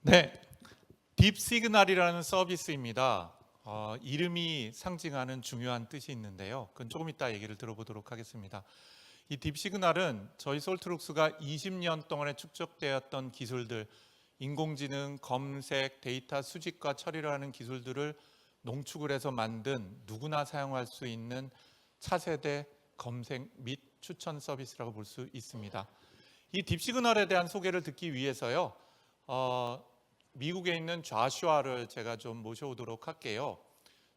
네, 딥시그널이라는 서비스입니다. 이름이 상징하는 중요한 뜻이 있는데요. 그건 조금 이따 얘기를 들어보도록 하겠습니다. 이 딥시그널은 저희 솔트룩스가 20년 동안에 축적되었던 기술들, 인공지능, 검색, 데이터 수집과 처리를 하는 기술들을 농축을 해서 만든 누구나 사용할 수 있는 차세대 검색 및 추천 서비스라고 볼 수 있습니다. 이 딥시그널에 대한 소개를 듣기 위해서요. 미국에 있는 좌슈아를 제가 좀 모셔오도록 할게요.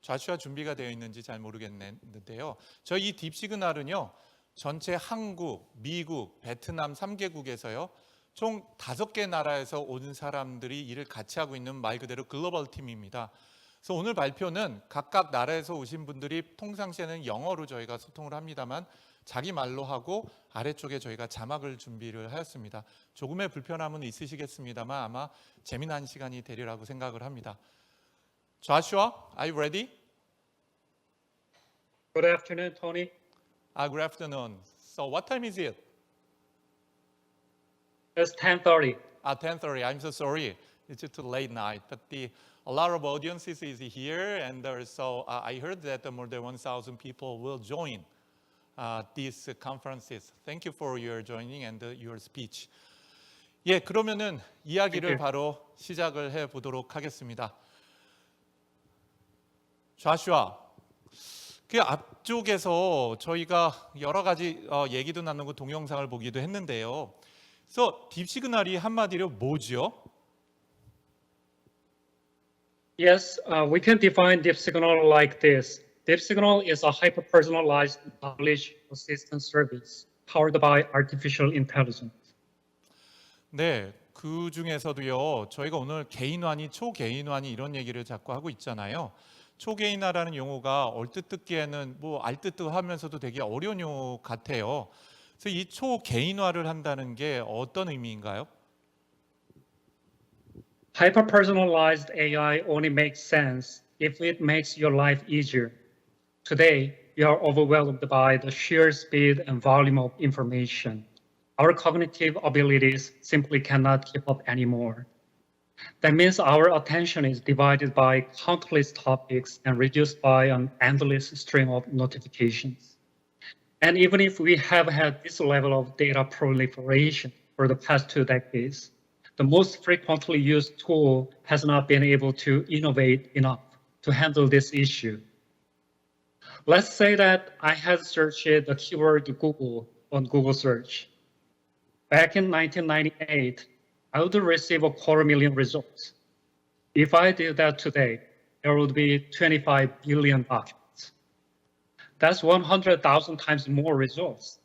좌슈아 준비가 되어 있는지 잘 모르겠는데요. 저희 이 딥시그널은요. 전체 한국, 미국, 베트남 3개국에서요. 총 5개 나라에서 온 사람들이 일을 같이 하고 있는 말 그대로 글로벌 팀입니다. 그래서 오늘 발표는 각각 나라에서 오신 분들이 평상시에는 영어로 저희가 소통을 합니다만 자기 말로 하고 아래쪽에 저희가 자막을 준비를 하였습니다. 조금의 불편함은 있으시겠습니다만 아마 재미난 시간이 되리라고 생각을 합니다. Joshua, are you ready? Good afternoon, Tony. Good afternoon. So what time is it? It's 10:30. 10:30. I'm so sorry. It's too late night. But a lot of audiences is here, and so I heard that more than 1,000 people will join these conferences. Thank you for your joining and your speech. 예, 그러면은 이야기를 바로 시작을 해 보도록 하겠습니다. 좌슈아, 그 앞쪽에서 저희가 여러 가지 얘기도 나누고 동영상을 보기도 했는데요. 그래서 딥시그널이 한마디로 뭐죠? Yes, we can define deep signal like this. Deep signal is a hyper-personalized knowledge assistance service powered by artificial intelligence. 네, 그 중에서도요. 저희가 오늘 개인화니 초개인화니 이런 얘기를 자꾸 하고 있잖아요. 초개인화라는 용어가 얼뜻 듣기에는 뭐 알듯하면서도 되게 어려운 용어 같아요. 그래서 이 초개인화를 한다는 게 어떤 의미인가요? Hyper-personalized AI only makes sense if it makes your life easier. Today, we are overwhelmed by the sheer speed and volume of information. Our cognitive abilities simply cannot keep up anymore. That means our attention is divided by countless topics and reduced by an endless stream of notifications. And even if we have had this level of data proliferation for the past 2 decades, the most frequently used tool has not been able to innovate enough to handle this issue. Let's say that I had searched the keyword Google on Google search. Back in 1998, I would receive 250,000 results. If I did that today, there would be 25 billion documents. That's 100,000 times more results.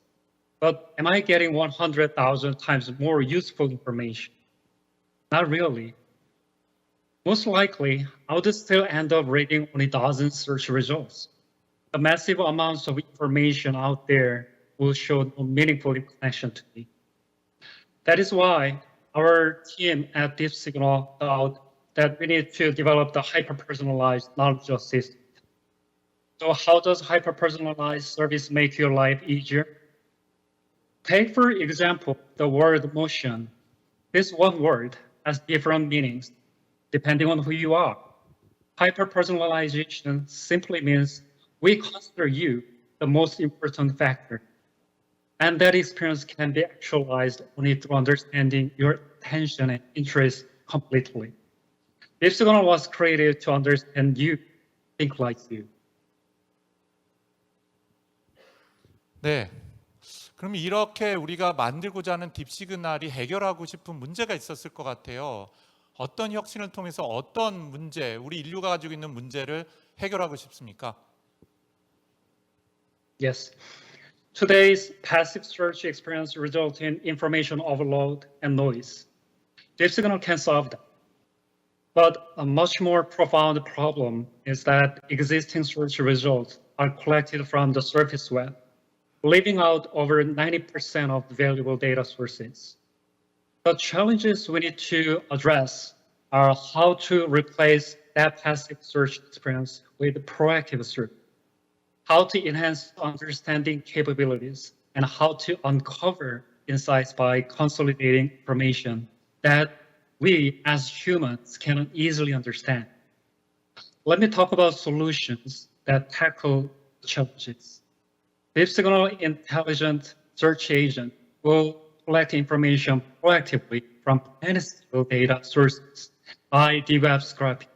But am I getting 100,000 times more useful information? Not really. Most likely, I would still end up reading only dozens search results. The massive amounts of information out there will show no meaningful connection to me. That is why our team at Deep Signal thought that we need to develop the hyper-personalized knowledge assistant. So how does hyper-personalized service make your life easier? Take, for example, the word motion. This one word has different meanings depending on who you are. Hyper-personalization simply means we consider you the most important factor. And that experience can be actualized only through understanding your attention and interest completely. Deep Signal was created to understand you, think like you. 네. 그럼 이렇게 우리가 만들고자 하는 딥시그널이 해결하고 싶은 문제가 있었을 것 같아요. 어떤 혁신을 통해서 어떤 문제, 우리 인류가 가지고 있는 문제를 해결하고 싶습니까? Yes. Today's passive search experience results in information overload and noise. Deep Signal can solve that. But a much more profound problem is that existing search results are collected from the surface web, leaving out over 90% of the valuable data sources. The challenges we need to address are how to replace that passive search experience with proactive search, how to enhance understanding capabilities, and how to uncover insights by consolidating information that we as humans cannot easily understand. Let me talk about solutions that tackle challenges. Deep Signal Intelligent Search Agent will collect information proactively from plentiful data sources by DWeb scraping.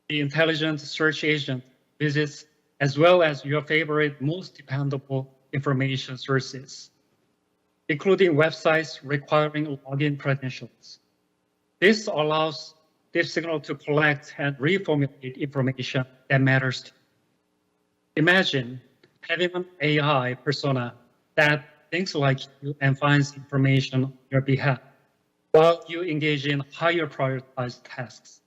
The intelligent search agent visits as well as your favorite most dependable information sources, including websites requiring login credentials. This allows Deep Signal to collect and reformulate information that matters to you. Imagine having an AI persona that thinks like you and finds information on your behalf while you engage in higher prioritized tasks.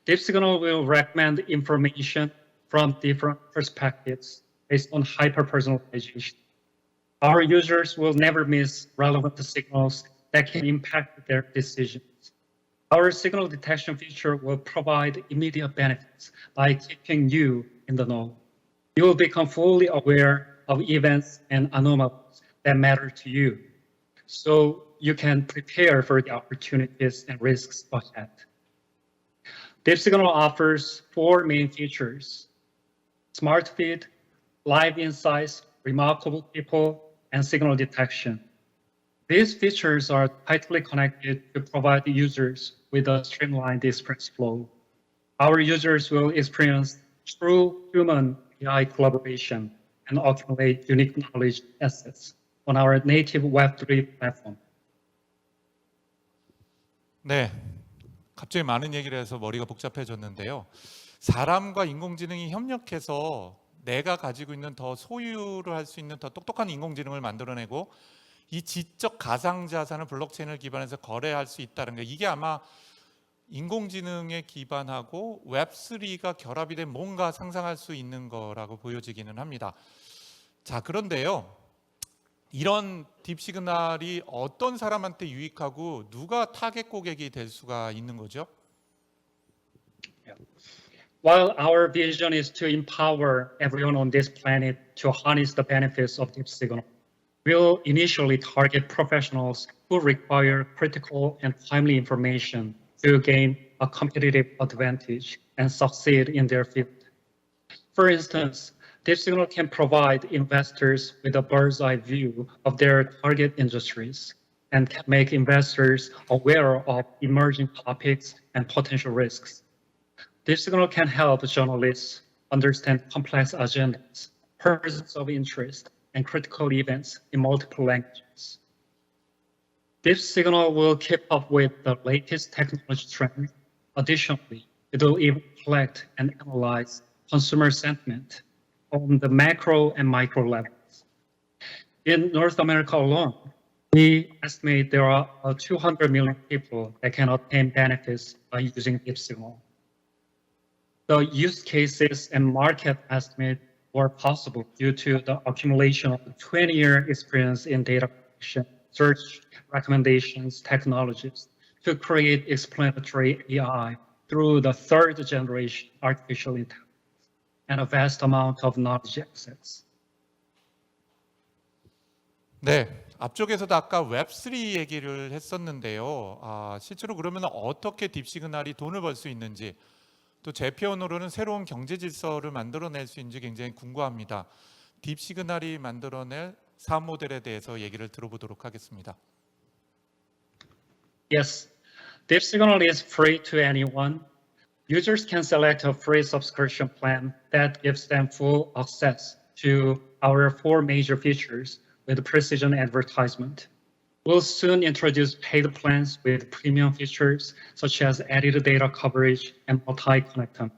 Deep Signal will recommend information from different perspectives based on hyper-personalization. Our users will never miss relevant signals that can impact their decisions. Our signal detection feature will provide immediate benefits by keeping you in the know. You will become fully aware of events and anomalies that matter to you, so you can prepare for the opportunities and risks ahead. Deep Signal offers 4 main features: Smart Feed, Live Insights, Remarkable People, and Signal Detection. These features are tightly connected to provide users with a streamlined experience flow. Our users will experience true human AI collaboration and accumulate unique knowledge assets on our native Web3 platform. 네, 갑자기 많은 얘기를 해서 머리가 복잡해졌는데요. 사람과 인공지능이 협력해서 내가 가지고 있는 더 소유를 할 수 있는 더 똑똑한 인공지능을 만들어내고 이 지적 가상자산을 블록체인을 기반해서 거래할 수 있다는 거, 이게 아마 인공지능에 기반하고 웹3가 결합이 된 뭔가 상상할 수 있는 거라고 보여지기는 합니다. 자, 그런데요, 이런 딥시그널이 어떤 사람한테 유익하고 누가 타겟 고객이 될 수가 있는 거죠? While our vision is to empower everyone on this planet to harness the benefits of Deep Signal, we'll initially target professionals who require critical and timely information to gain a competitive advantage and succeed in their field. For instance, Deep Signal can provide investors with a bird's eye view of their target industries and can make investors aware of emerging topics and potential risks. Deep Signal can help journalists understand complex agendas, persons of interest, and critical events in multiple languages. Deep Signal will keep up with the latest technology trends. Additionally, it will even collect and analyze consumer sentiment on the macro and micro levels. In North America alone, we estimate there are 200 million people that can obtain benefits by using Deep Signal. The use cases and market estimate were possible due to the accumulation of 20-year experience in data collection, search, recommendations, technologies to create explanatory AI through the 3rd generation artificial intelligence and a vast amount of knowledge assets. 네, 앞쪽에서도 아까 웹3 얘기를 했었는데요. 실제로 그러면 어떻게 딥시그널이 돈을 벌 수 있는지, 또 제 표현으로는 새로운 경제 질서를 만들어낼 수 있는지 굉장히 궁금합니다. 딥시그널이 만들어낼 사업 모델에 대해서 얘기를 들어보도록 하겠습니다. Yes, Deep Signal is free to anyone. Users can select a free subscription plan that gives them full access to our 4 major features with precision advertisement. We'll soon introduce paid plans with premium features such as added data coverage and multi-connectivity.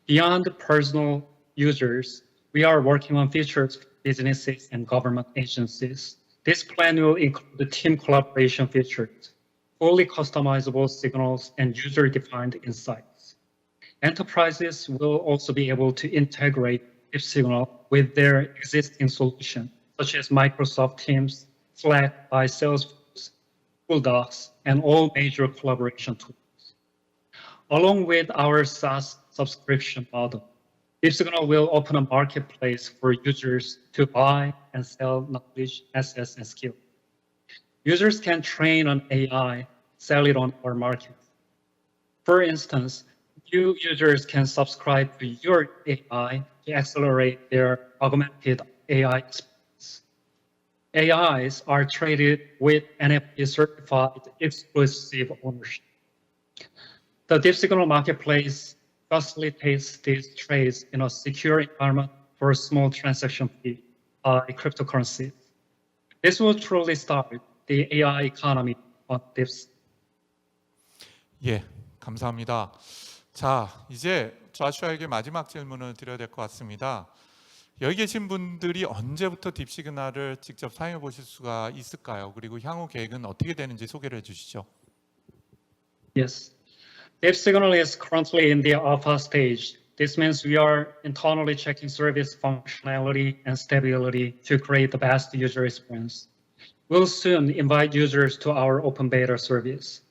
Beyond personal users, we are working on features for businesses and government agencies. This plan will include the team collaboration features, fully customizable signals, and user-defined insights. Enterprises will also be able to integrate Deep Signal with their existing solutions, such as Microsoft Teams, Slack by Salesforce, Google Docs, and all major collaboration tools. Along with our SaaS subscription model, Deep Signal will open a marketplace for users to buy and sell knowledge, assets, and skills. Users can train on AI sell it on our market. For instance, new users can subscribe to your AI to accelerate their augmented AI experience. AIs are traded with NFT certified exclusive ownership. The DeepSignal marketplace facilitates these trades in a secure environment for a small transaction fee by cryptocurrencies. This will truly start the AI economy on DeepSignal. 예, 감사합니다. 자, 이제 좌슈아에게 마지막 질문을 드려야 될 것 같습니다. 여기 계신 분들이 언제부터 딥시그널을 직접 사용해 보실 수가 있을까요? 그리고 향후 계획은 어떻게 되는지 소개를 해주시죠. Yes. DeepSignal is currently in the alpha stage. This means we are internally checking service functionality and stability to create the best user experience. We'll soon invite users to our open beta service.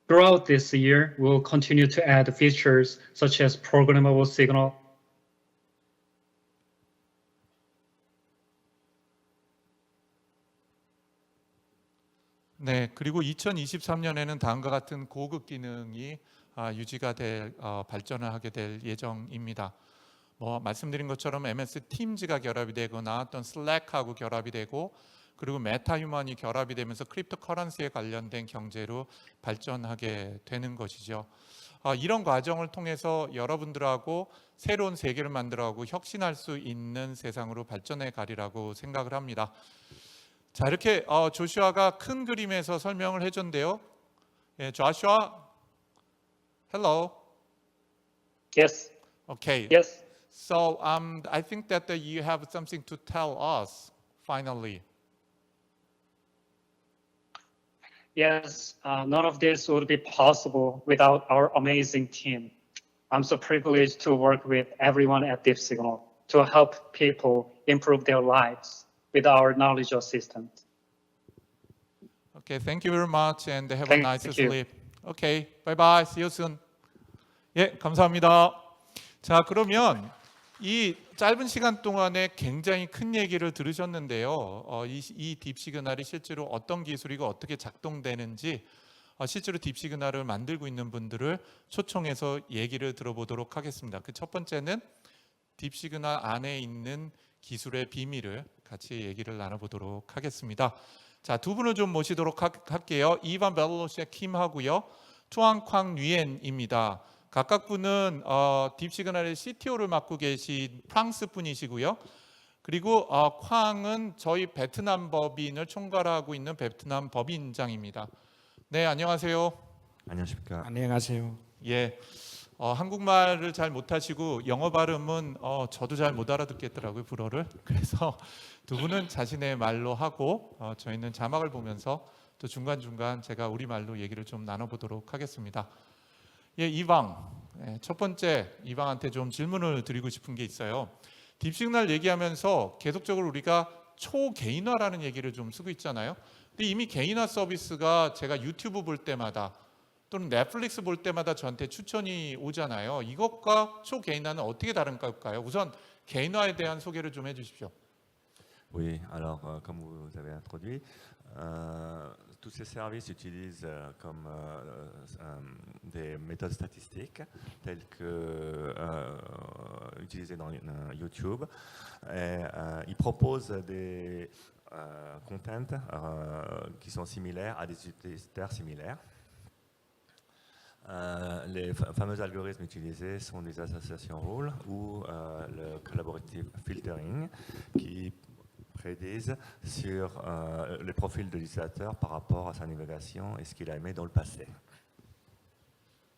Throughout this year, we'll continue to add features such as programmable signal. 네, 그리고 2023년에는 다음과 같은 고급 기능이 유지가 될 발전을 하게 될 예정입니다. 말씀드린 것처럼 MS 팀즈가 결합이 되거나 어떤 슬랙하고 결합이 되고 그리고 메타휴먼이 결합이 되면서 크립토 커런시에 관련된 경제로 발전하게 되는 것이죠. 이런 과정을 통해서 여러분들하고 새로운 세계를 만들어가고 혁신할 수 있는 세상으로 발전해 가리라고 생각을 합니다. 자, 이렇게 조슈아가 큰 그림에서 설명을 해줬는데요. 예, 조슈아, hello. Yes. Okay. Yes. So I think that you have something to tell us finally. Yes, none of this would be possible without our amazing team. I'm so privileged to work with everyone at DeepSignal to help people improve their lives with our knowledge assistant. Okay, thank you very much and have a Thank nice you. sleep. Okay, bye bye. See you soon. 예, 감사합니다. 자, 그러면 이 짧은 시간 동안에 굉장히 큰 얘기를 들으셨는데요. 이 딥시그널이 실제로 어떤 기술이고 어떻게 작동되는지 실제로 딥시그널을 만들고 있는 분들을 초청해서 얘기를 들어보도록 하겠습니다. 그 첫 번째는 딥시그널 안에 있는 기술의 비밀을 같이 얘기를 나눠보도록 하겠습니다. 자, 두 분을 좀 모시도록 할게요. 이반 벨로시의 킴하고요. 투앙쾅 뉘엔입니다. 각각 분은 딥시그널의 CTO를 맡고 계신 프랑스 분이시고요. 그리고 쾅은 저희 베트남 법인을 총괄하고 있는 베트남 법인장입니다. 네, 안녕하세요. 안녕하십니까. 안녕하세요. 예, 한국말을 잘 못하시고 영어 발음은 저도 잘 못 알아듣겠더라고요, 불어를. 그래서 두 분은 자신의 말로 하고 저희는 자막을 보면서 또 중간중간 제가 우리말로 얘기를 좀 나눠보도록 하겠습니다. 예, 이방. 첫 번째 이방한테 좀 질문을 드리고 싶은 게 있어요. 딥시그널 얘기하면서 계속적으로 우리가 초개인화라는 얘기를 좀 쓰고 있잖아요. 근데 이미 개인화 서비스가 제가 유튜브 볼 때마다 또는 넷플릭스 볼 때마다 저한테 추천이 오잖아요. 이것과 초개인화는 어떻게 다른 걸까요? 우선 개인화에 대한 소개를 좀 해주십시오. Oui, alors comme vous avez introduit, tous ces services utilisent comme des méthodes statistiques telles que utilisées dans YouTube. Et, ils proposent des contents qui sont similaires à des utilisateurs similaires. Les fameux algorithmes utilisés sont des association rules ou le collaborative filtering qui prédisent sur les profils de l'utilisateur par rapport à sa navigation et ce qu'il a aimé dans le passé.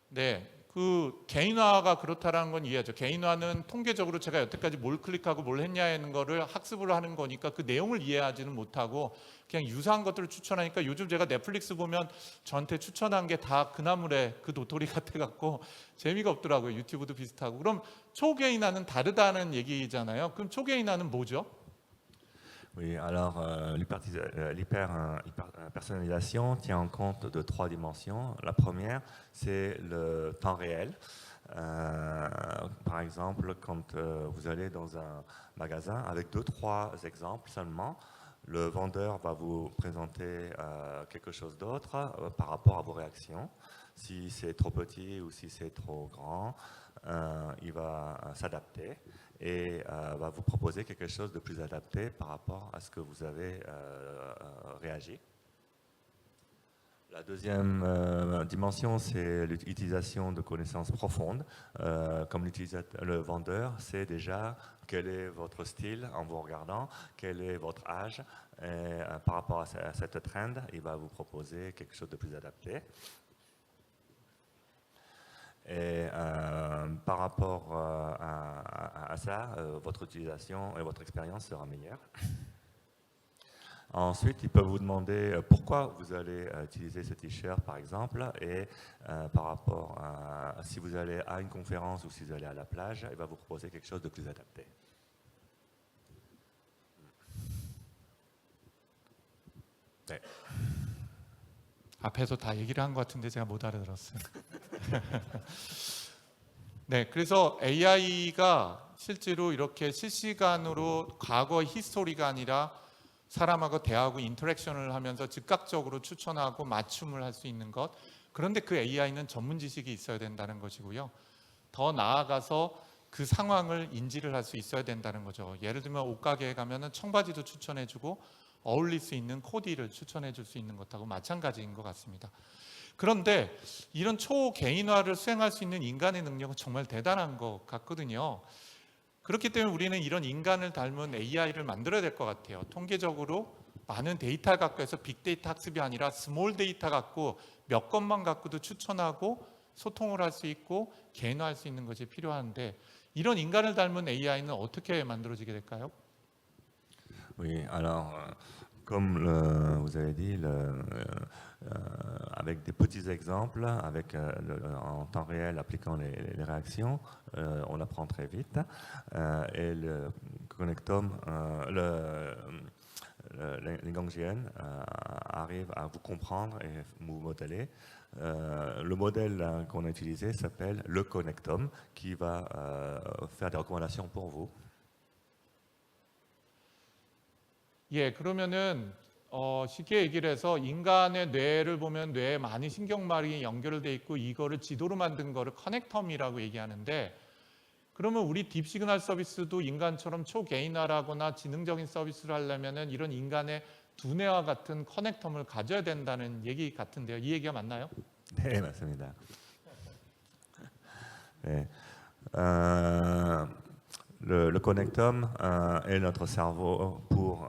네, 그 개인화가 그렇다라는 건 이해하죠. 개인화는 통계적으로 제가 여태까지 뭘 클릭하고 뭘 했냐는 거를 학습을 하는 거니까 그 내용을 이해하지는 못하고 그냥 유사한 것들을 추천하니까 요즘 제가 넷플릭스 보면 저한테 추천한 게 다 그 나물에 그 도토리 같아갖고 재미가 없더라고요. 유튜브도 비슷하고. 그럼 초개인화는 다르다는 얘기잖아요. 그럼 초개인화는 뭐죠? Oui, alors l'hyper-personnalisation tient en compte de 3 dimensions. La première, c'est le temps réel. Par exemple, quand vous allez dans un magasin, avec 2-3 exemples seulement, Le vendeur va vous présenter quelque chose d'autre par rapport à vos réactions. Si c'est trop petit ou si c'est trop grand, il va s'adapter et va vous proposer quelque chose de plus adapté par rapport à ce que vous avez réagi. La deuxième dimension, c'est l'utilisation de connaissances profondes. Comme le vendeur sait déjà quel est votre style en vous regardant, quel est votre âge. Et, par rapport à cette trend, il va vous proposer quelque chose de plus adapté. Et par rapport à ça, votre utilisation et votre expérience sera meilleure. Ensuite, il peut vous demander pourquoi vous allez utiliser ce t-shirt, par exemple, et par rapport à si vous allez à une conférence ou si vous allez à la plage, il va vous proposer quelque chose de plus adapté. 네. 앞에서 다 얘기를 한 것 같은데 제가 못 알아들었어요. 네, 그래서 AI가 실제로 이렇게 실시간으로 과거 히스토리가 아니라 사람하고 대화하고 인터랙션을 하면서 즉각적으로 추천하고 맞춤을 할 수 있는 것. 그런데 그 AI는 전문 지식이 있어야 된다는 것이고요. 더 나아가서 그 상황을 인지를 할 수 있어야 된다는 거죠. 예를 들면 옷가게에 가면은 청바지도 추천해주고 어울릴 수 있는 코디를 추천해줄 수 있는 것하고 마찬가지인 것 같습니다. 그런데 이런 초개인화를 수행할 수 있는 인간의 능력은 정말 대단한 것 같거든요. 그렇기 때문에 우리는 이런 인간을 닮은 AI를 만들어야 될 것 같아요. 통계적으로 많은 데이터 갖고 해서 빅데이터 학습이 아니라 스몰 데이터 갖고 몇 건만 갖고도 추천하고 소통을 할 수 있고 개인화할 수 있는 것이 필요한데 이런 인간을 닮은 AI는 어떻게 만들어지게 될까요? Oui, alors, comme vous avez dit, avec des petits exemples, avec en temps réel appliquant les réactions, on apprend très vite. Et le connectome, l'Ingangien arrive à vous comprendre et vous modeler. Le modèle qu'on a utilisé s'appelle le connectome, qui va faire des recommandations pour vous. 예, 그러면은 쉽게 얘기를 해서 인간의 뇌를 보면 뇌에 많은 신경말이 연결돼 있고 이거를 지도로 만든 거를 커넥텀이라고 얘기하는데 그러면 우리 딥시그널 서비스도 인간처럼 초개인화라거나 지능적인 서비스를 하려면은 이런 인간의 두뇌와 같은 커넥텀을 가져야 된다는 얘기 같은데요. 이 얘기가 맞나요? 네, 맞습니다. 네. Le connectome est notre cerveau pour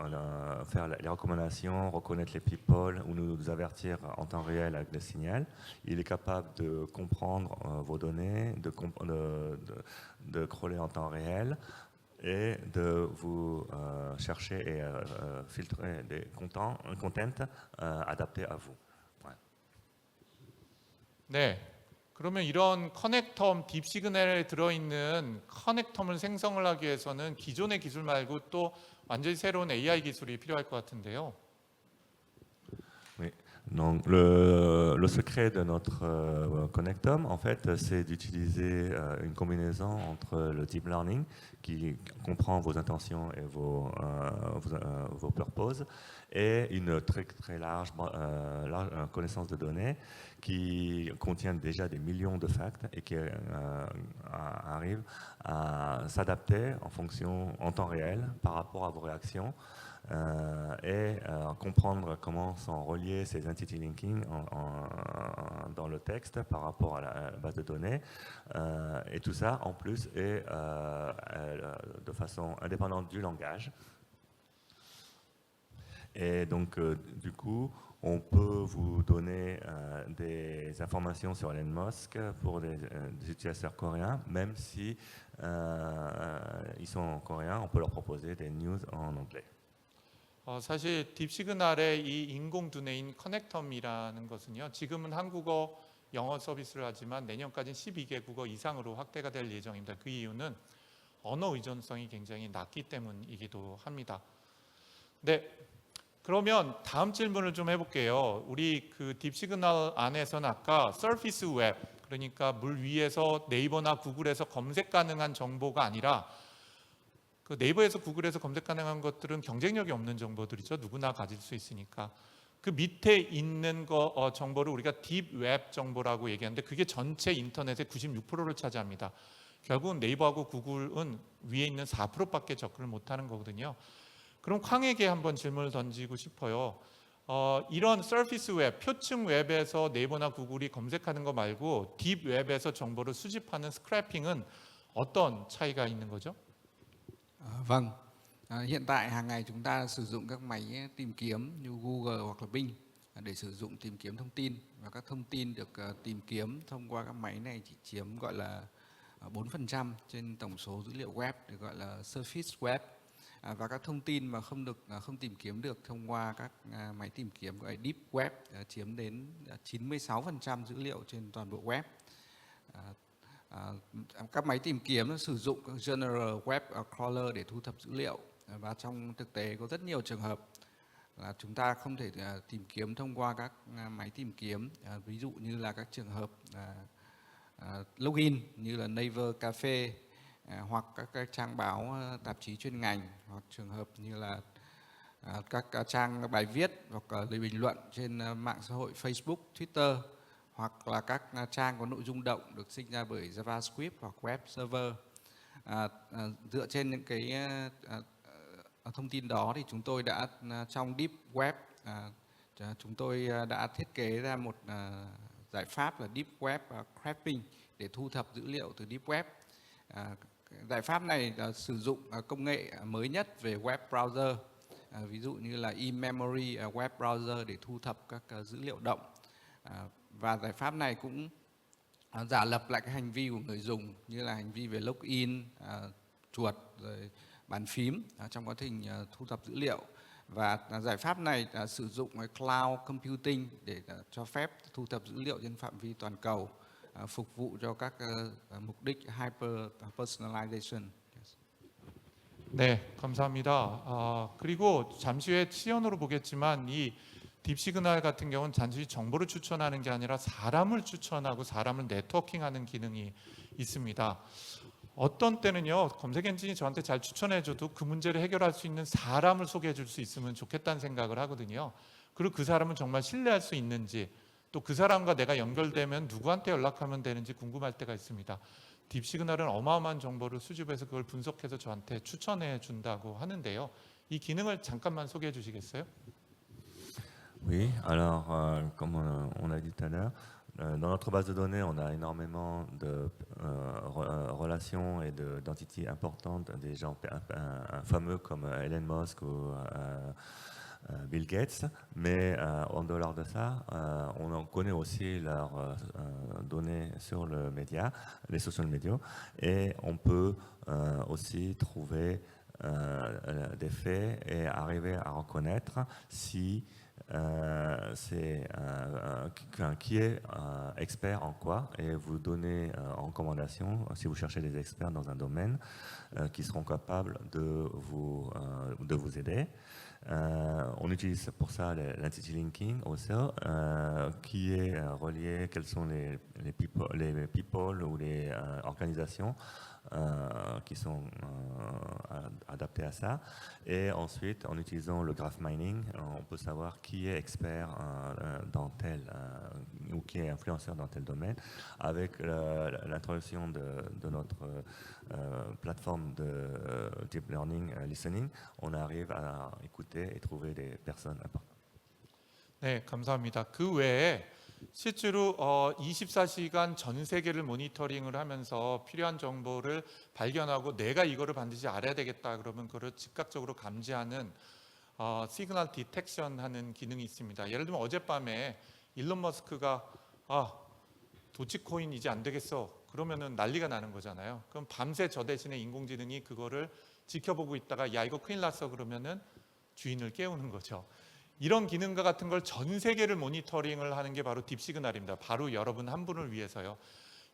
faire les recommandations, reconnaître les people ou nous avertir en temps réel avec le signal. Il est capable de comprendre vos données, de crawler en temps réel et de vous chercher et filtrer des contents adaptés à vous. Ouais. 네. 그러면 이런 커넥텀, 딥시그널에 들어있는 커넥텀을 생성을 하기 위해서는 기존의 기술 말고 또 완전히 새로운 AI 기술이 필요할 것 같은데요. Oui. Donc le secret de notre connectome, en fait, c'est d'utiliser une combinaison entre le deep learning qui comprend vos intentions et vos purposes et une très large connaissance de données qui contient déjà des millions de facts et qui arrive à s'adapter en temps réel par rapport à vos réactions. Et comprendre comment sont reliés ces entity linking dans le texte par rapport à la base de données. Et tout ça, en plus, est de façon indépendante du langage. Et donc, du coup, on peut vous donner des informations sur Elon Musk pour des utilisateurs coréens, même si ils sont coréens, on peut leur proposer des news en anglais. 사실 딥시그널의 이 인공두뇌인 커넥텀이라는 것은요. 지금은 한국어, 영어 서비스를 하지만 내년까지는 12개 국어 이상으로 확대가 될 예정입니다. 그 이유는 언어 의존성이 굉장히 낮기 때문이기도 합니다. 네, 그러면 다음 질문을 좀 해볼게요. 우리 그 딥시그널 안에서는 아까 서피스 웹, 그러니까 물 위에서 네이버나 구글에서 검색 가능한 정보가 아니라 그 네이버에서 구글에서 검색 가능한 것들은 경쟁력이 없는 정보들이죠. 누구나 가질 수 있으니까. 그 밑에 있는 정보를 우리가 딥웹 정보라고 얘기하는데 그게 전체 인터넷의 96%를 차지합니다. 결국은 네이버하고 구글은 위에 있는 4%밖에 접근을 못하는 거거든요. 그럼 쾅에게 한번 질문을 던지고 싶어요. 이런 서피스 웹, 표층 웹에서 네이버나 구글이 검색하는 거 말고 딥 웹에서 정보를 수집하는 스크래핑은 어떤 차이가 있는 거죠? Vâng, hiện tại hàng ngày chúng ta sử dụng các máy tìm kiếm như Google hoặc là Bing để sử dụng tìm kiếm thông tin, và các thông tin được tìm kiếm thông qua các máy này chỉ chiếm gọi là 4% trên tổng số dữ liệu web, được gọi là surface web. Và các thông tin mà không tìm kiếm được thông qua các máy tìm kiếm gọi là deep web chiếm đến 96% dữ liệu trên toàn bộ web. Các máy tìm kiếm sử dụng các general web crawler để thu thập dữ liệu, và trong thực tế có rất nhiều trường hợp là chúng ta không thể tìm kiếm thông qua các máy tìm kiếm, ví dụ như là các trường hợp login như là Naver Cafe, hoặc các trang báo tạp chí chuyên ngành, hoặc trường hợp như là các trang bài viết hoặc lời bình luận trên mạng xã hội Facebook, Twitter, hoặc là các trang có nội dung động được sinh ra bởi JavaScript hoặc web server. Dựa trên những cái thông tin đó thì chúng tôi đã trong Deep Web chúng tôi đã thiết kế ra một giải pháp là Deep Web Scraping để thu thập dữ liệu từ Deep Web. Giải pháp này sử dụng công nghệ mới nhất về web browser, ví dụ như là in-memory web browser để thu thập các dữ liệu động. Và giải pháp này cũng giả lập lại cái hành vi của người dùng, như là hành vi về login, chuột, rồi bàn phím trong quá trình thu thập dữ liệu. Và giải pháp này sử dụng cloud computing để cho phép thu thập dữ liệu trên phạm vi toàn cầu, phục vụ cho các mục đích hyper personalization. 네, 감사합니다. 그리고 잠시 후에 시연으로 보겠지만 이 딥시그널 같은 경우는 단순히 정보를 추천하는 게 아니라 사람을 추천하고 사람을 네트워킹하는 기능이 있습니다. 어떤 때는요, 검색 엔진이 저한테 잘 추천해줘도 그 문제를 해결할 수 있는 사람을 소개해 줄 수 있으면 좋겠다는 생각을 하거든요. 그리고 그 사람은 정말 신뢰할 수 있는지, 또 그 사람과 내가 연결되면 누구한테 연락하면 되는지 궁금할 때가 있습니다. 딥시그널은 어마어마한 정보를 수집해서 그걸 분석해서 저한테 추천해 준다고 하는데요. 이 기능을 잠깐만 소개해 주시겠어요? Oui, alors comme on a dit tout à l'heure, dans notre base de données, on a énormément de relations et d'entités importantes, des gens fameux comme Elon Musk ou Bill Gates, mais en dehors de ça, on en connaît aussi leurs données sur le média, les social media, et on peut aussi trouver des faits et arriver à reconnaître si c'est qui est expert en quoi, et vous donner en recommandation si vous cherchez des experts dans un domaine qui seront capables de vous aider. On utilise pour ça l'entity linking aussi, qui est relié quels sont les people ou les organisations qui sont adaptés à ça. Et ensuite, en utilisant le graph mining, on peut savoir qui est expert dans tel ou qui est influenceur dans tel domaine. Avec l'introduction de notre plateforme de deep learning listening, on arrive à écouter et trouver des personnes importantes. 네, 감사합니다. 그 외에 실제로 24시간 전 세계를 모니터링을 하면서 필요한 정보를 발견하고 내가 이거를 반드시 알아야 되겠다 그러면 그걸 즉각적으로 감지하는 시그널 디텍션 하는 기능이 있습니다. 예를 들면 어젯밤에 일론 머스크가 도치코인 이제 안 되겠어 그러면은 난리가 나는 거잖아요. 그럼 밤새 저 대신에 인공지능이 그거를 지켜보고 있다가 야 이거 큰일 났어 그러면은 주인을 깨우는 거죠. 이런 기능과 같은 걸 전 세계를 모니터링을 하는 게 바로 딥시그널입니다. 바로 여러분 한 분을 위해서요.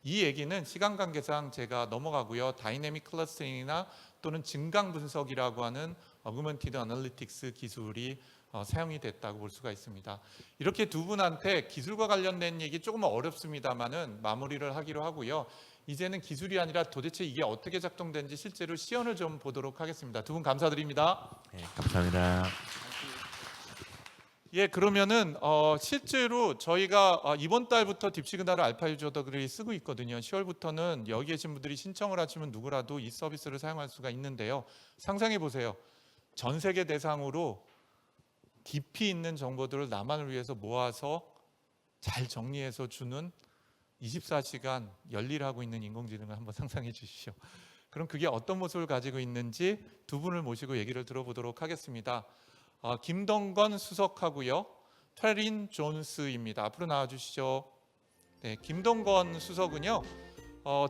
이 얘기는 시간 관계상 제가 넘어가고요. 다이내믹 클러스터링이나 또는 증강 분석이라고 하는 어그먼티드 어널리틱스 기술이 사용이 됐다고 볼 수가 있습니다. 이렇게 두 분한테 기술과 관련된 얘기 조금 어렵습니다만은 마무리를 하기로 하고요. 이제는 기술이 아니라 도대체 이게 어떻게 작동되는지 실제로 시연을 좀 보도록 하겠습니다. 두 분 감사드립니다. 네, 감사합니다. 예, 그러면은 실제로 저희가 이번 달부터 딥시그널을 알파 유저들이 쓰고 있거든요. 10월부터는 여기 계신 분들이 신청을 하시면 누구라도 이 서비스를 사용할 수가 있는데요. 상상해 보세요. 전 세계 대상으로 깊이 있는 정보들을 나만을 위해서 모아서 잘 정리해서 주는 24시간 열일하고 있는 인공지능을 한번 상상해 주십시오. 그럼 그게 어떤 모습을 가지고 있는지 두 분을 모시고 얘기를 들어보도록 하겠습니다. 김동건 수석하고요. 테린 존스입니다. 앞으로 나와주시죠. 네, 김동건 수석은요.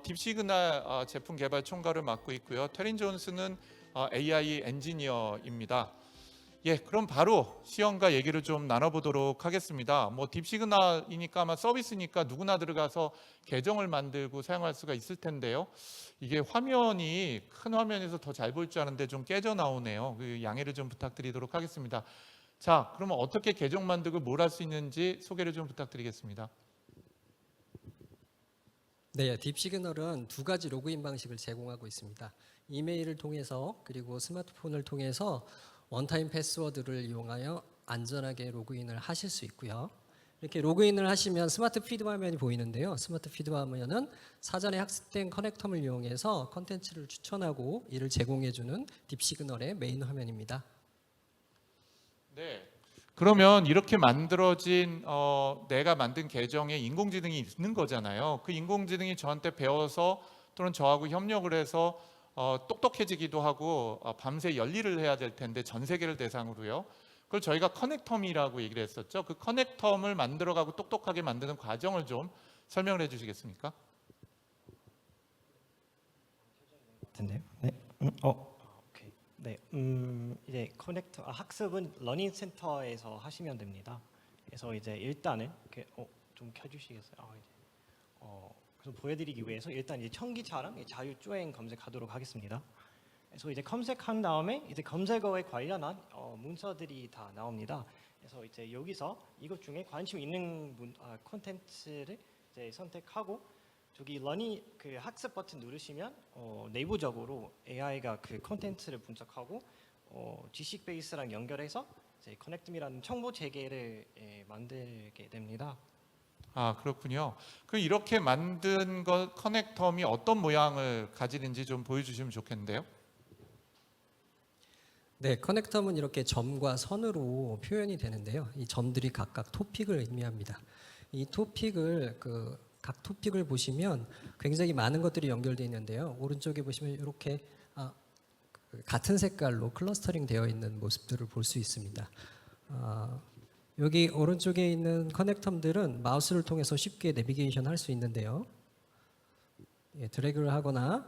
딥시그널 제품 개발 총괄을 맡고 있고요. 테린 존스는 AI 엔지니어입니다. 예, 그럼 바로 시연과 얘기를 좀 나눠보도록 하겠습니다. 뭐 딥시그널이니까 아마 서비스니까 누구나 들어가서 계정을 만들고 사용할 수가 있을 텐데요. 이게 화면이 큰 화면에서 더 잘 보일 줄 아는데 좀 깨져 나오네요. 그 양해를 좀 부탁드리도록 하겠습니다. 자, 그러면 어떻게 계정 만들고 뭘 할 수 있는지 소개를 좀 부탁드리겠습니다. 네, 딥시그널은 두 가지 로그인 방식을 제공하고 있습니다. 이메일을 통해서 그리고 스마트폰을 통해서 원타임 패스워드를 이용하여 안전하게 로그인을 하실 수 있고요. 이렇게 로그인을 하시면 스마트 피드 화면이 보이는데요. 스마트 피드 화면은 사전에 학습된 커넥텀을 이용해서 컨텐츠를 추천하고 이를 제공해주는 딥시그널의 메인 화면입니다. 네. 그러면 이렇게 만들어진 내가 만든 계정에 인공지능이 있는 거잖아요. 그 인공지능이 저한테 배워서 또는 저하고 협력을 해서 똑똑해지기도 하고 밤새 열일을 해야 될 텐데 전 세계를 대상으로요. 그걸 저희가 커넥텀이라고 얘기를 했었죠. 그 커넥텀을 만들어가고 똑똑하게 만드는 과정을 좀 설명을 해주시겠습니까? 같은데요. 네. 오케이. 네. 이제 커넥터 학습은 러닝 센터에서 하시면 됩니다. 그래서 이제 일단은 좀 켜주시겠어요? 그래서 보여드리기 위해서 일단 이제 청기차랑 자율주행 검색하도록 하겠습니다. 그래서 이제 검색한 다음에 이제 검색어에 관련한 문서들이 다 나옵니다. 그래서 이제 여기서 이것 중에 관심 있는 콘텐츠를 이제 선택하고 저기 러닝 그 학습 버튼 누르시면 내부적으로 AI가 그 콘텐츠를 분석하고 지식 베이스랑 연결해서 이제 커넥텀이라는 정보 체계를 만들게 됩니다. 아, 그렇군요. 그 이렇게 만든 커넥텀이 어떤 모양을 가지는지 좀 보여주시면 좋겠는데요. 네, 커넥텀은 이렇게 점과 선으로 표현이 되는데요. 이 점들이 각각 토픽을 의미합니다. 이 토픽을 각 토픽을 보시면 굉장히 많은 것들이 연결되어 있는데요. 오른쪽에 보시면 이렇게 같은 색깔로 클러스터링 되어 있는 모습들을 볼 수 있습니다. 여기 오른쪽에 있는 커넥텀들은 마우스를 통해서 쉽게 내비게이션 할 수 있는데요. 예, 드래그를 하거나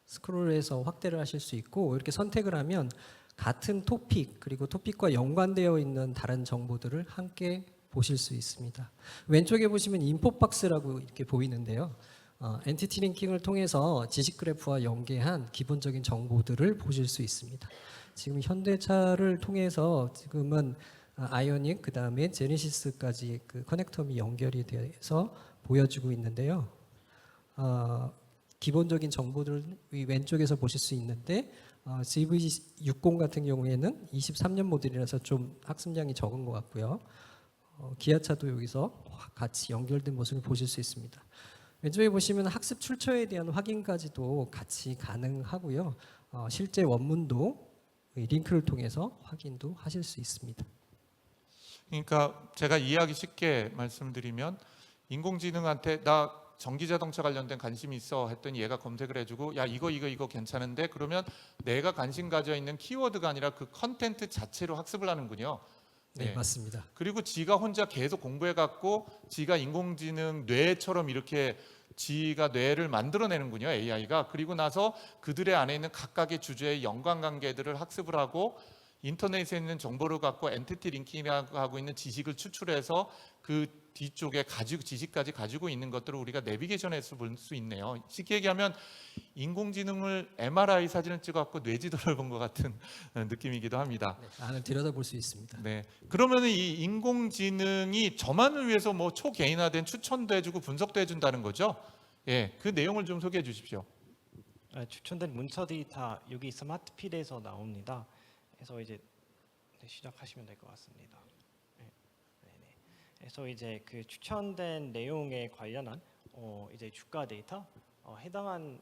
스크롤을 해서 확대를 하실 수 있고 이렇게 선택을 하면 같은 토픽 그리고 토픽과 연관되어 있는 다른 정보들을 함께 보실 수 있습니다. 왼쪽에 보시면 인포 박스라고 이렇게 보이는데요. 엔티티 링킹을 통해서 지식 그래프와 연계한 기본적인 정보들을 보실 수 있습니다. 지금 현대차를 통해서 지금은 아이오닉 그다음에 제네시스까지 그 커넥텀이 연결이 돼서 보여주고 있는데요. 기본적인 정보들을 왼쪽에서 보실 수 있는데 GV60 같은 경우에는 23년 모델이라서 좀 학습량이 적은 것 같고요. 기아차도 여기서 같이 연결된 모습을 보실 수 있습니다. 왼쪽에 보시면 학습 출처에 대한 확인까지도 같이 가능하고요. 실제 원문도 링크를 통해서 확인도 하실 수 있습니다. 그러니까 제가 이해하기 쉽게 말씀드리면 인공지능한테 나 전기자동차 관련된 관심이 있어 했더니 얘가 검색을 해주고 야 이거 괜찮은데 그러면 내가 관심 가져 있는 키워드가 아니라 그 컨텐트 자체로 학습을 하는군요. 네, 맞습니다. 그리고 지가 혼자 계속 공부해갖고 지가 인공지능 뇌처럼 이렇게 지가 뇌를 만들어내는군요. AI가. 그리고 나서 그들의 안에 있는 각각의 주제의 연관관계들을 학습을 하고 인터넷에 있는 정보를 갖고 엔티티 링킹이라고 하고 있는 지식을 추출해서 그 뒤쪽에 지식까지 가지고 있는 것들을 우리가 내비게이션에서 볼 수 있네요. 쉽게 얘기하면 인공지능을 MRI 사진을 찍어갖고 뇌지도를 본 것 같은 느낌이기도 합니다. 네, 안을 들여다볼 수 있습니다. 네. 그러면 이 인공지능이 저만을 위해서 뭐 초개인화된 추천도 해주고 분석도 해준다는 거죠? 예, 그 내용을 좀 소개해 주십시오. 추천된 문서 데이터 여기 스마트 필드에서 나옵니다. 그래서 이제 시작하시면 될 것 같습니다. 네네. 그래서 이제 그 추천된 내용에 관련한 이제 주가 데이터 해당하는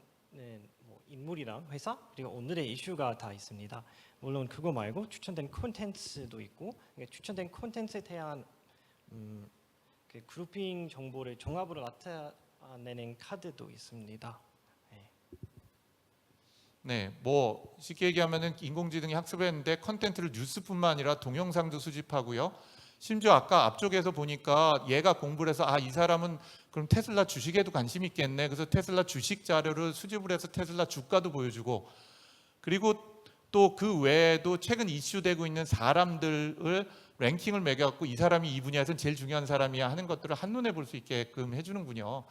뭐 인물이랑 회사 그리고 오늘의 이슈가 다 있습니다. 물론 그거 말고 추천된 콘텐츠도 있고 그러니까 추천된 콘텐츠에 대한 그 그룹핑 정보를 종합으로 나타내는 카드도 있습니다. 네, 뭐 쉽게 얘기하면은 인공지능이 학습했는데 컨텐츠를 뉴스뿐만 아니라 동영상도 수집하고요. 심지어 아까 앞쪽에서 보니까 얘가 공부를 해서 이 사람은 그럼 테슬라 주식에도 관심 있겠네. 그래서 테슬라 주식 자료를 수집을 해서 테슬라 주가도 보여주고, 그리고 또 그 외에도 최근 이슈되고 있는 사람들을 랭킹을 매겨갖고 이 사람이 이 분야에서는 제일 중요한 사람이야 하는 것들을 한눈에 볼 수 있게끔 해주는군요.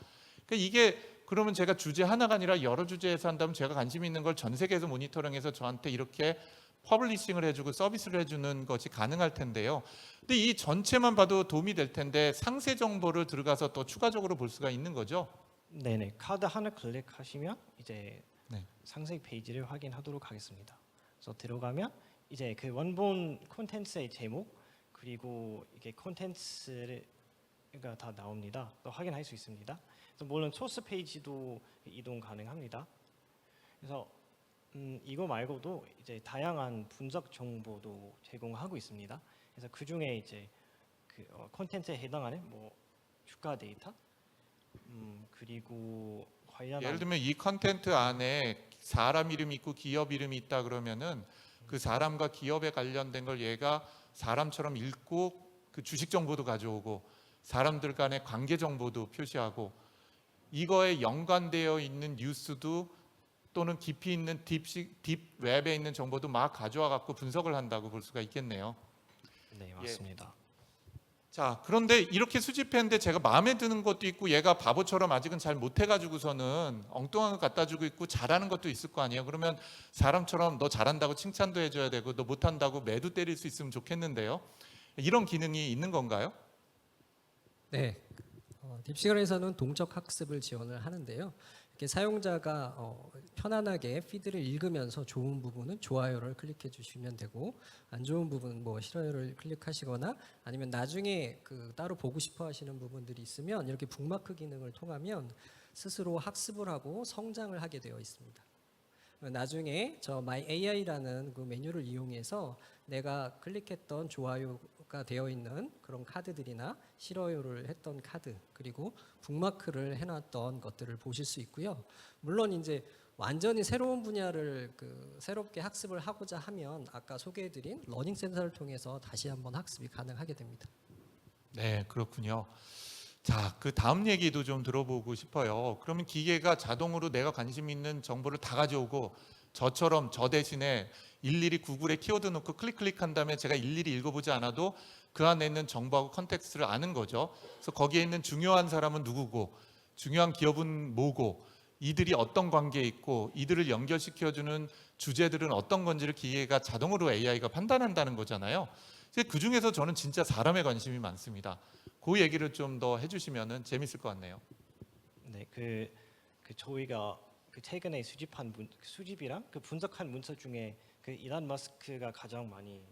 그러니까 이게 그러면 제가 주제 하나가 아니라 여러 주제에서 한다면 제가 관심 있는 걸 전 세계에서 모니터링해서 저한테 이렇게 퍼블리싱을 해주고 서비스를 해주는 것이 가능할 텐데요. 근데 이 전체만 봐도 도움이 될 텐데 상세 정보를 들어가서 또 추가적으로 볼 수가 있는 거죠? 네네. 카드 하나 클릭하시면 이제 네. 상세 페이지를 확인하도록 하겠습니다. 그래서 들어가면 이제 그 원본 콘텐츠의 제목 그리고 이게 콘텐츠가 다 나옵니다. 또 확인할 수 있습니다. 그래서 물론 소스 페이지도 이동 가능합니다. 그래서 이거 말고도 이제 다양한 분석 정보도 제공하고 있습니다. 그래서 그 중에 이제 그 콘텐츠에 해당하는 뭐 주가 데이터 그리고 관련한 예를 들면 이 컨텐트 안에 사람 이름이 있고 기업 이름이 있다 그러면은 그 사람과 기업에 관련된 걸 얘가 사람처럼 읽고 그 주식 정보도 가져오고 사람들 간의 관계 정보도 표시하고 이거에 연관되어 있는 뉴스도 또는 깊이 있는 딥 웹에 있는 정보도 막 가져와 갖고 분석을 한다고 볼 수가 있겠네요. 네 맞습니다. 자, 그런데 이렇게 수집했는데 제가 마음에 드는 것도 있고 얘가 바보처럼 아직은 잘 못해가지고서는 엉뚱한 거 갖다 주고 있고 잘하는 것도 있을 거 아니에요. 그러면 사람처럼 너 잘한다고 칭찬도 해줘야 되고 너 못한다고 매도 때릴 수 있으면 좋겠는데요. 이런 기능이 있는 건가요? 네, 딥시그널에서는 동적 학습을 지원을 하는데요. 이렇게 사용자가 편안하게 피드를 읽으면서 좋은 부분은 좋아요를 클릭해 주시면 되고 안 좋은 부분은 뭐 싫어요를 클릭하시거나 아니면 나중에 그 따로 보고 싶어 하시는 부분들이 있으면 이렇게 북마크 기능을 통하면 스스로 학습을 하고 성장을 하게 되어 있습니다. 나중에 저 My AI라는 그 메뉴를 이용해서 내가 클릭했던 좋아요가 되어 있는 그런 카드들이나 싫어요를 했던 카드 그리고 북마크를 해놨던 것들을 보실 수 있고요. 물론 이제 완전히 새로운 분야를 새롭게 학습을 하고자 하면 아까 소개해드린 러닝 센터를 통해서 다시 한번 학습이 가능하게 됩니다. 네, 그렇군요. 자, 그 다음 얘기도 좀 들어보고 싶어요. 그러면 기계가 자동으로 내가 관심 있는 정보를 다 가져오고 저처럼 저 대신에 일일이 구글에 키워드 넣고 클릭한 다음에 제가 일일이 읽어보지 않아도 그 안에 있는 정보하고 컨텍스트를 아는 거죠. 그래서 거기에 있는 중요한 사람은 누구고 중요한 기업은 뭐고 이들이 어떤 관계에 있고 이들을 연결시켜주는 주제들은 어떤 건지를 기계가 자동으로 AI가 판단한다는 거잖아요. 그 중에서 저는 진짜 사람에 관심이 많습니다. 그 얘기를 좀 더 해주시면 재밌을 것 같네요. 네, 그 저희가 그 최근에 수집한 수집이랑 그 분석한 문서 중에 그 일론 머스크가 가장 많이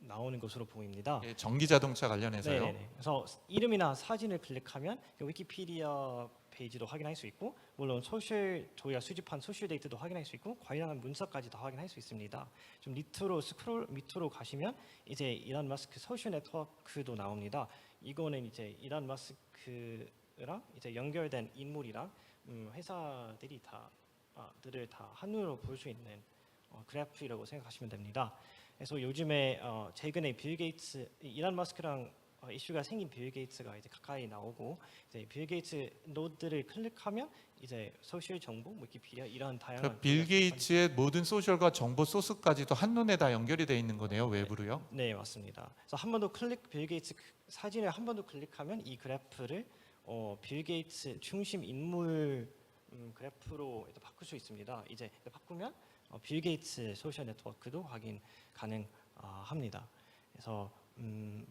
나오는 것으로 보입니다. 예, 전기 자동차 관련해서요. 네, 그래서 이름이나 사진을 클릭하면 그 위키피디아 페이지도 확인할 수 있고 물론 저희가 수집한 소셜 데이터도 확인할 수 있고 관련한 문서까지 다 확인할 수 있습니다. 좀 스크롤 밑으로 가시면 이제 일론 머스크 소셜 네트워크도 나옵니다. 이거는 이제 일론 머스크랑 이제 연결된 인물이랑 회사들이 들을 다 한눈으로 볼 수 있는 그래프라고 생각하시면 됩니다. 그래서 요즘에 최근에 빌 게이츠, 일론 머스크랑 이슈가 생긴 빌 게이츠가 이제 가까이 나오고 이제 빌 게이츠 노드를 클릭하면 이제 소셜 정보, 위키피디아 이런 다양한 빌 게이츠의 모든 소셜과 정보 소스까지도 한눈에 다 연결이 돼 있는 거네요, 외부로요. 네, 맞습니다. 그래서 한 번 더 빌 게이츠 사진을 한 번 더 클릭하면 이 그래프를 빌 게이츠 중심 인물 그래프로 바꿀 수 있습니다. 이제 바꾸면 빌 게이츠 소셜 네트워크도 확인 가능합니다. 그래서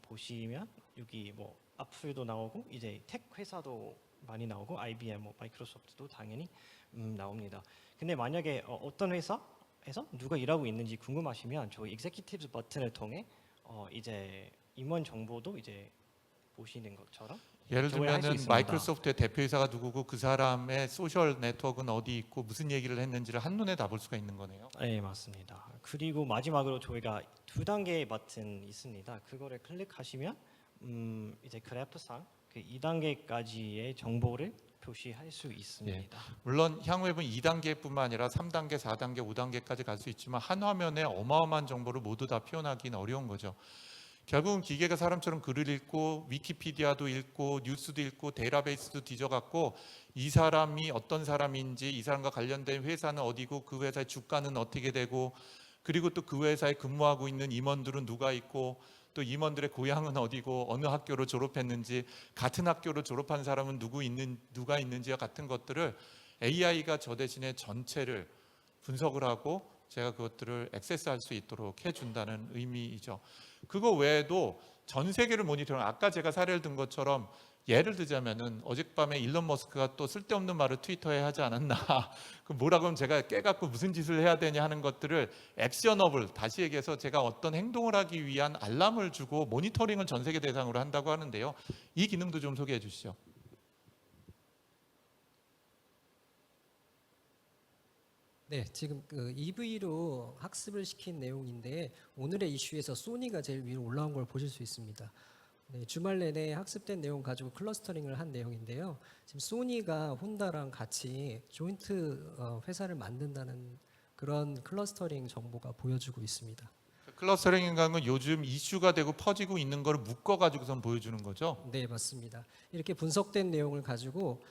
보시면 여기 뭐 애플도 나오고 이제 텍 회사도 많이 나오고 IBM, 마이크로소프트도 당연히 나옵니다. 근데 만약에 어떤 회사에서 누가 일하고 있는지 궁금하시면 저희 Executives 버튼을 통해 이제 임원 정보도 이제 보시는 것처럼 예를 저걸 할수 들면은 있습니다. 마이크로소프트의 대표이사가 누구고 그 사람의 소셜 네트워크는 어디 있고 무슨 얘기를 했는지를 한눈에 다 볼 수가 있는 거네요. 네, 맞습니다. 그리고 마지막으로 저희가 2단계 버튼 있습니다. 그거를 클릭하시면 이제 그래프상 그 2단계까지의 정보를 표시할 수 있습니다. 물론 향후 앱은 2단계뿐만 아니라 3단계, 4단계, 5단계까지 갈 수 있지만 한 화면에 어마어마한 정보를 모두 다 표현하기는 어려운 거죠. 결국은 기계가 사람처럼 글을 읽고 위키피디아도 읽고 뉴스도 읽고 데이터베이스도 뒤져갖고 이 사람이 어떤 사람인지, 이 사람과 관련된 회사는 어디고 그 회사의 주가는 어떻게 되고, 그리고 또 그 회사에 근무하고 있는 임원들은 누가 있고, 또 임원들의 고향은 어디고 어느 학교로 졸업했는지, 같은 학교로 졸업한 사람은 누가 있는지와 같은 것들을 AI가 저 대신에 전체를 분석을 하고 제가 그것들을 액세스할 수 있도록 해준다는 의미이죠. 그거 외에도 전 세계를 모니터링, 아까 제가 사례를 든 것처럼 예를 들자면은 어젯밤에 일론 머스크가 또 쓸데없는 말을 트위터에 하지 않았나, 그 뭐라고 하면 제가 깨갖고 무슨 짓을 해야 되냐 하는 것들을 액셔너블, 다시 얘기해서 제가 어떤 행동을 하기 위한 알람을 주고 모니터링을 전 세계 대상으로 한다고 하는데요. 이 기능도 좀 소개해 주시죠. 네, 지금 그 EV로 학습을 시킨 내용인데 오늘의 이슈에서 소니가 제일 위로 올라온 걸 보실 수 있습니다. 네, 주말 내내 학습된 내용 가지고 클러스터링을 한 내용인데요. 지금 소니가 혼다랑 같이 조인트 회사를 만든다는 그런 클러스터링 정보가 보여주고 있습니다. 클러스터링이라는 건 요즘 이슈가 되고 퍼지고 있는 걸 묶어가지고선 보여주는 거죠. 네, 맞습니다. 이렇게 분석된 내용을 가지고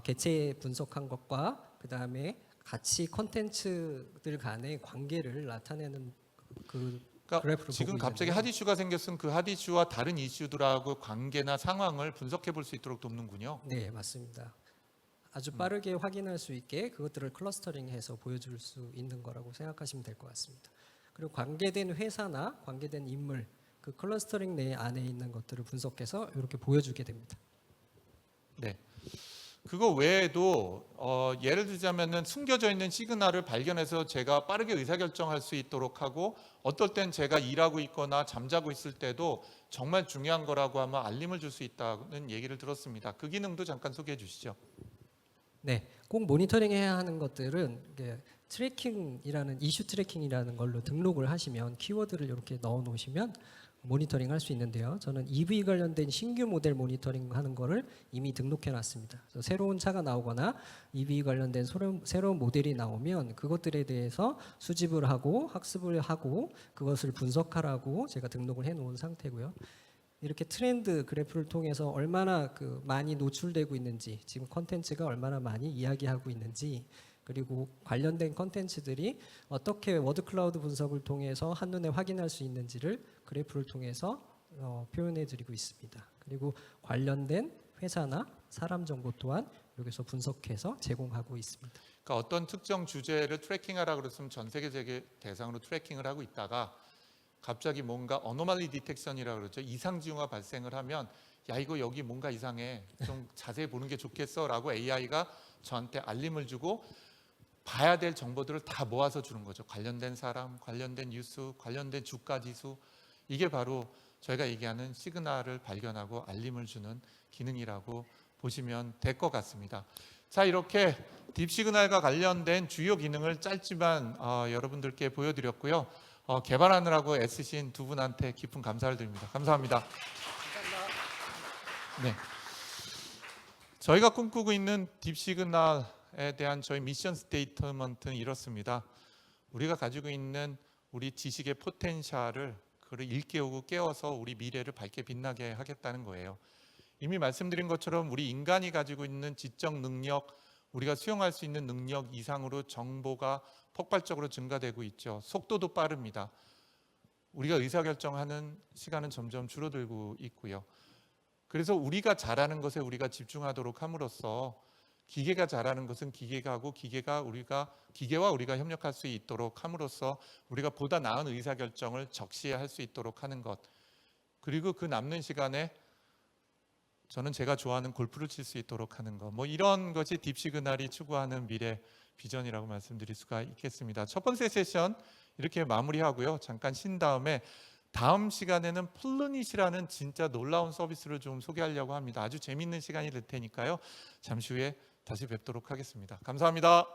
개체 분석한 것과 그 다음에 같이 컨텐츠들 간의 관계를 나타내는 그 그러니까 그래프를 지금 보고 갑자기 있는데요. 핫 이슈가 생겼으면 그 핫 이슈와 다른 이슈들하고 관계나 상황을 분석해 볼 수 있도록 돕는군요. 네, 맞습니다. 아주 빠르게 확인할 수 있게 그것들을 클러스터링해서 보여줄 수 있는 거라고 생각하시면 될 것 같습니다. 그리고 관계된 회사나 관계된 인물, 그 클러스터링 내 안에 있는 것들을 분석해서 이렇게 보여주게 됩니다. 네. 그거 외에도 예를 들자면은 숨겨져 있는 시그널을 발견해서 제가 빠르게 의사결정할 수 있도록 하고, 어떨 땐 제가 일하고 있거나 잠자고 있을 때도 정말 중요한 거라고 하면 알림을 줄 수 있다는 얘기를 들었습니다. 그 기능도 잠깐 소개해 주시죠. 네, 꼭 모니터링해야 하는 것들은 이게 트래킹이라는 이슈 트래킹이라는 걸로 등록을 하시면 키워드를 이렇게 넣어 놓으시면 모니터링 할 수 있는데요. 저는 EV 관련된 신규 모델 모니터링 하는 거를 이미 등록해 놨습니다. 그래서 새로운 차가 나오거나 EV 관련된 새로운 모델이 나오면 그것들에 대해서 수집을 하고 학습을 하고 그것을 분석하라고 제가 등록을 해 놓은 상태고요. 이렇게 트렌드 그래프를 통해서 얼마나 그 많이 노출되고 있는지, 지금 컨텐츠가 얼마나 많이 이야기하고 있는지, 그리고 관련된 컨텐츠들이 어떻게 워드 클라우드 분석을 통해서 한눈에 확인할 수 있는지를 그래프를 통해서 표현해 드리고 있습니다. 그리고 관련된 회사나 사람 정보 또한 여기서 분석해서 제공하고 있습니다. 그러니까 어떤 특정 주제를 트래킹하라 그랬으면 전 세계 대상으로 트래킹을 하고 있다가 갑자기 뭔가 어노말리 디텍션이라고 그러죠. 이상 징후가 발생을 하면 야 이거 여기 뭔가 이상해, 좀 자세히 보는 게 좋겠어라고 AI가 저한테 알림을 주고 봐야 될 정보들을 다 모아서 주는 거죠. 관련된 사람, 관련된 뉴스, 관련된 주가 지수. 이게 바로 저희가 얘기하는 시그널을 발견하고 알림을 주는 기능이라고 보시면 될 것 같습니다. 자, 이렇게 딥시그널과 관련된 주요 기능을 짧지만 여러분들께 보여드렸고요. 개발하느라고 애쓰신 두 분한테 깊은 감사를 드립니다. 감사합니다. 네. 저희가 꿈꾸고 있는 딥시그널에 대한 저희 미션 스테이트먼트는 이렇습니다. 우리가 가지고 있는 우리 지식의 포텐셜을 그를 일깨우고 깨워서 우리 미래를 밝게 빛나게 하겠다는 거예요. 이미 말씀드린 것처럼 우리 인간이 가지고 있는 지적 능력, 우리가 수용할 수 있는 능력 이상으로 정보가 폭발적으로 증가되고 있죠. 속도도 빠릅니다. 우리가 의사결정하는 시간은 점점 줄어들고 있고요. 그래서 우리가 잘하는 것에 우리가 집중하도록 함으로써 기계가 잘하는 것은 기계가 하고 기계와 우리가 협력할 수 있도록 함으로써 우리가 보다 나은 의사결정을 적시에 할 수 있도록 하는 것, 그리고 그 남는 시간에 저는 제가 좋아하는 골프를 칠 수 있도록 하는 것, 뭐 이런 것이 딥시그널이 추구하는 미래 비전이라고 말씀드릴 수가 있겠습니다. 첫 번째 세션 이렇게 마무리하고요. 잠깐 쉰 다음에 다음 시간에는 플루닛이라는 진짜 놀라운 서비스를 좀 소개하려고 합니다. 아주 재밌는 시간이 될 테니까요. 잠시 후에 다시 뵙도록 하겠습니다. 감사합니다.